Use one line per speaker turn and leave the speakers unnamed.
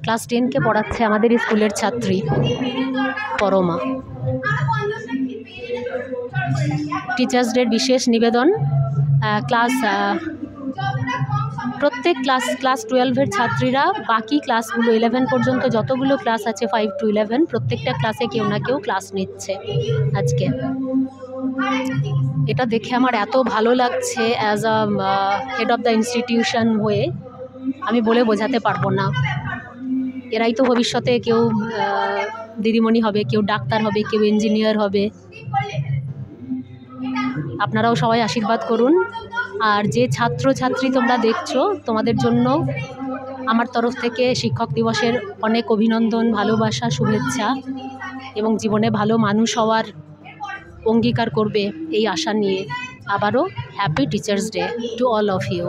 Class 10কে পড়াচ্ছে আমাদের স্কুলের ছাত্রী পরমা। টিচার্স ডের বিশেষ নিবেদন। প্রত্যেক ক্লাস 12-এর ছাত্রীরা বাকি ক্লাসগুলো 11 পর্যন্ত যতগুলো ক্লাস আছে 5 to 11 প্রত্যেকটা ক্লাসে কেউ না কেউ ক্লাস নিচ্ছে আজকে। এটা দেখে আমার এত ভালো লাগছে as a head of the institution হয়ে, আমি বলে বোঝাতে পারবো না। এরাই তো ভবিষ্যতে কেউ দিদিমণি হবে, কেউ ডাক্তার হবে, কেউ ইঞ্জিনিয়ার হবে। আপনারাও সবাই আশীর্বাদ করুন। আর যে ছাত্রছাত্রী তোমরা দেখছো, তোমাদের জন্য আমার তরফ থেকে শিক্ষক দিবসের অনেক অভিনন্দন, ভালোবাসা, শুভেচ্ছা এবং জীবনে ভালো মানুষ হওয়ার অঙ্গীকার করবে এই আশা নিয়ে আবারও happy teachers day to all of you.